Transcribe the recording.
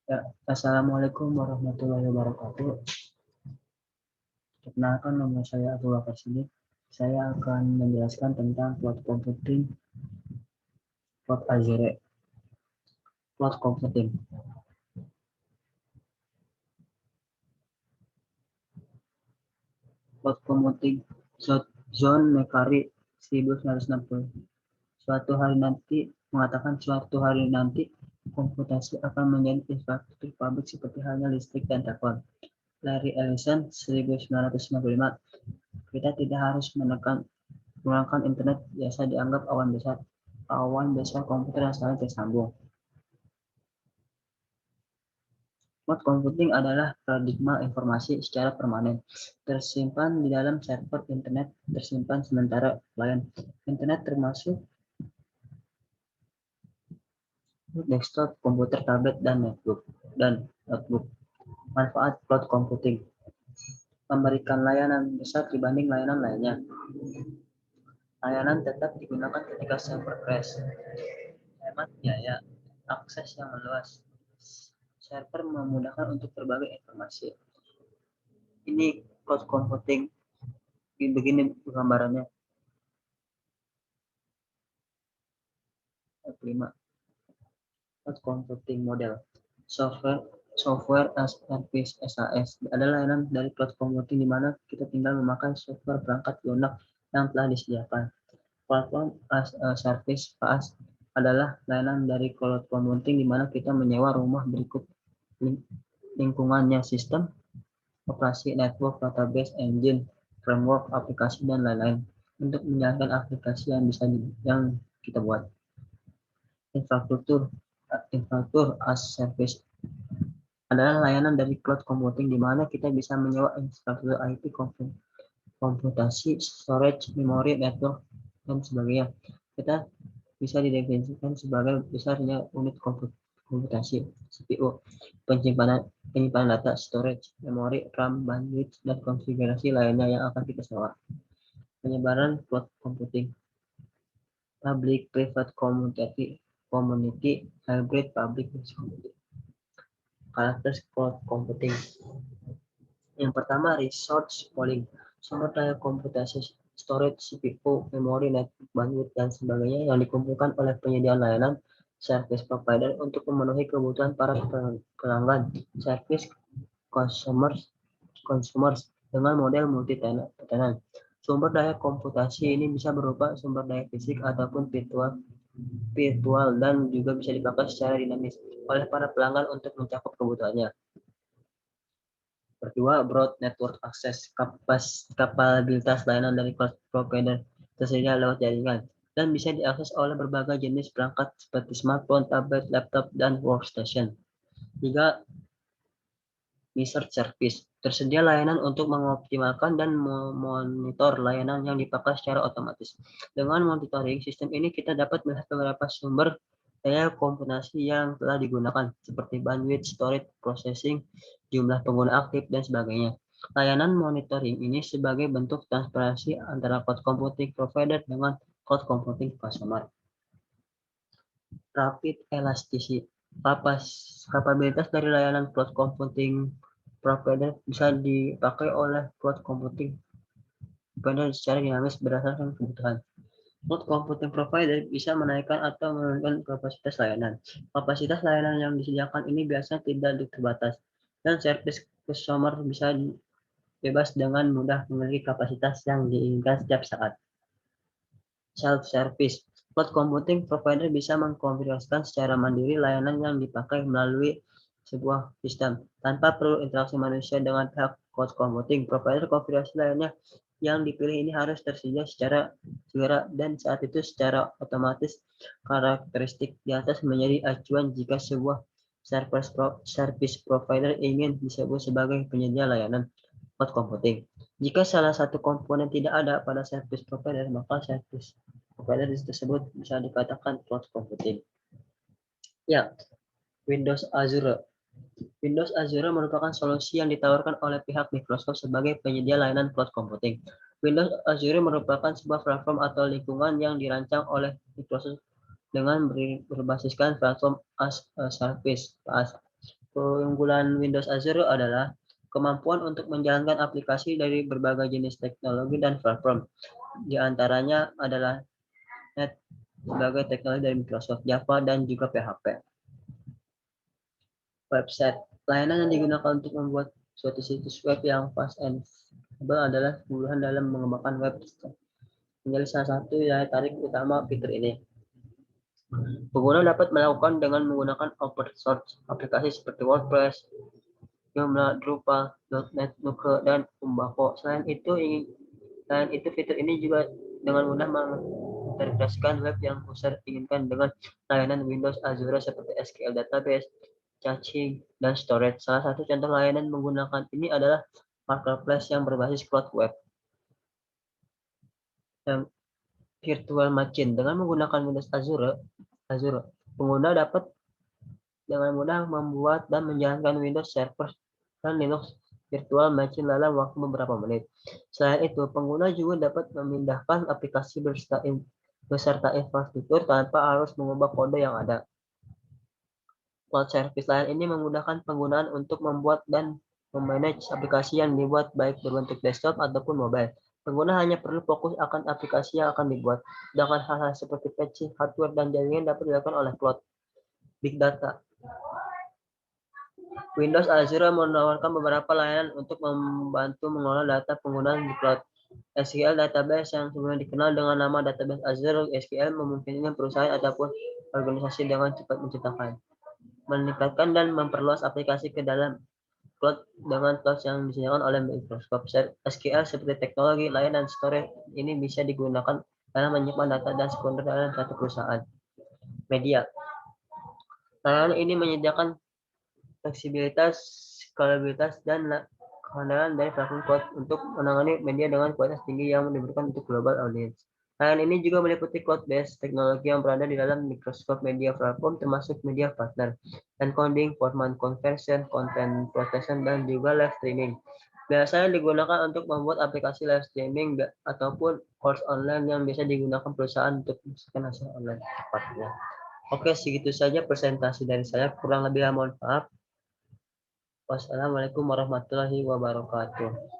Ya, Assalamualaikum warahmatullahi wabarakatuh. Perkenalkan, nama saya Abdul Wahab Sidik. Saya akan menjelaskan tentang cloud computing, cloud Azure, cloud computing. Cloud computing, John McCarthy 1960. Suatu hari nanti komputasi akan menjadi infrastruktur publik seperti halnya listrik dan telepon. Larry Ellison 1995. Kita tidak harus menggunakan internet, biasa dianggap awan besar. Awan besar komputer yang saling tersambung. Cloud computing adalah paradigma informasi secara permanen, tersimpan di dalam server internet tersimpan sementara klien internet termasuk desktop, komputer, tablet, dan notebook. Manfaat cloud computing: memberikan layanan besar dibanding layanan lainnya. Layanan tetap digunakan ketika server crash. Hemat biaya, akses yang meluas. Server memudahkan untuk berbagai informasi. Ini cloud computing. Begini gambarannya. 5. Cloud computing model. Software as service (SAS) adalah layanan dari cloud computing di mana kita tinggal memakai software perangkat lunak yang telah disediakan. Platform as a service (PaaS) adalah layanan dari cloud computing di mana kita menyewa rumah berikut lingkungannya: sistem operasi, network, database, engine, framework, aplikasi, dan lain-lain untuk menjalankan aplikasi yang kita buat. Infrastruktur as service adalah layanan dari cloud computing di mana kita bisa menyewa infrastruktur IT, komputasi, storage, memori, network, dan sebagainya. Kita bisa didefinisikan sebagai besarnya unit komputasi, CPU, penyimpanan data, storage, memori, RAM, bandwidth, dan konfigurasi lainnya yang akan kita sewa. Penyebaran cloud computing: public, private, community, hybrid, public, community. Karakter cloud computing. Yang pertama, resource pooling. Sumber daya komputasi, storage, CPU, memori, network, bandwidth, dan sebagainya yang dikumpulkan oleh penyedia layanan service provider untuk memenuhi kebutuhan para pelanggan. Service consumers dengan model multi-tenant. Sumber daya komputasi ini bisa berupa sumber daya fisik ataupun virtual dan juga bisa dipakai secara dinamis oleh para pelanggan untuk mencakup kebutuhannya. Kedua, broad network access, kapabilitas layanan dari cloud provider tersedia lewat jaringan dan bisa diakses oleh berbagai jenis perangkat seperti smartphone, tablet, laptop, dan workstation. 3. Research service, tersedia layanan untuk mengoptimalkan dan memonitor layanan yang dipakai secara otomatis. Dengan monitoring sistem ini kita dapat melihat beberapa sumber daya komputasi yang telah digunakan seperti bandwidth, storage, processing, jumlah pengguna aktif, dan sebagainya. Layanan monitoring ini sebagai bentuk transparansi antara cloud computing provider dengan cloud computing customer. Rapid elasticity, kapabilitas dari layanan cloud computing provider bisa dipakai oleh cloud computing provider secara dinamis berdasarkan kebutuhan. Cloud computing provider bisa menaikkan atau menurunkan kapasitas layanan. Kapasitas layanan yang disediakan ini biasanya tidak terbatas, dan service customer bisa bebas dengan mudah memiliki kapasitas yang diinginkan setiap saat. Self-service, cloud computing provider bisa mengkonfigurasikan secara mandiri layanan yang dipakai melalui sebuah sistem tanpa perlu interaksi manusia dengan pihak cloud computing provider. Konfigurasi lainnya yang dipilih ini harus tersedia secara segera dan saat itu secara otomatis. Karakteristik di atas menjadi acuan jika sebuah service provider ingin disebut sebagai penyedia layanan cloud computing. Jika salah satu komponen tidak ada pada service provider, maka service provider tersebut bisa dikatakan cloud computing. Ya, Windows Azure. Windows Azure merupakan solusi yang ditawarkan oleh pihak Microsoft sebagai penyedia layanan cloud computing. Windows Azure merupakan sebuah platform atau lingkungan yang dirancang oleh Microsoft dengan berbasiskan platform as a service (PaaS). Keunggulan Windows Azure adalah kemampuan untuk menjalankan aplikasi dari berbagai jenis teknologi dan platform. Di antaranya adalah .NET sebagai teknologi dari Microsoft, Java, dan juga PHP. Website. Layanan yang digunakan untuk membuat suatu situs web yang fast and flexible adalah kemudahan dalam mengembangkan web. Menjadi salah satu daya tarik utama fitur ini. Pengguna dapat melakukan dengan menggunakan open source aplikasi seperti WordPress, Joomla, Drupal, .NET, Nuke, dan Umbaco. Selain itu, fitur ini juga dengan mudah mengintegrasikan web yang user inginkan dengan layanan Windows Azure seperti SQL Database, caching, dan storage. Salah satu contoh layanan menggunakan ini adalah marketplace yang berbasis cloud web. Yang virtual machine. Dengan menggunakan Windows Azure, pengguna dapat dengan mudah membuat dan menjalankan Windows Server dan Linux virtual machine dalam waktu beberapa menit. Selain itu, pengguna juga dapat memindahkan aplikasi beserta infrastruktur tanpa harus mengubah kode yang ada. Cloud service lain ini memudahkan penggunaan untuk membuat dan memanage aplikasi yang dibuat baik berbentuk desktop ataupun mobile. Pengguna hanya perlu fokus akan aplikasi yang akan dibuat, sedangkan hal-hal seperti patching, hardware, dan jaringan dapat dilakukan oleh cloud. Big data. Windows Azure menawarkan beberapa layanan untuk membantu mengelola data penggunaan di cloud. SQL Database yang sebelumnya dikenal dengan nama Database Azure SQL memungkinkan perusahaan ataupun organisasi dengan cepat menciptakan, meningkatkan dan memperluas aplikasi ke dalam cloud dengan tools yang disediakan oleh Microsoft. SQL seperti teknologi layanan storage ini bisa digunakan dalam menyimpan data dan sekunder dalam satu perusahaan. Media. Layanan ini menyediakan fleksibilitas, skalabilitas, dan kehandaan dari platform cloud untuk menangani media dengan kualitas tinggi yang diberikan untuk global audience. Layanan ini juga meliputi cloud-based teknologi yang berada di dalam Microsoft Media Platform termasuk media partner, encoding, format conversion, content protection, dan juga live streaming. Biasanya digunakan untuk membuat aplikasi live streaming ataupun course online yang bisa digunakan perusahaan untuk menghasilkan hasil online cepatnya. Oke, segitu saja presentasi dari saya. Kurang lebih mohon maaf. Wassalamualaikum warahmatullahi wabarakatuh.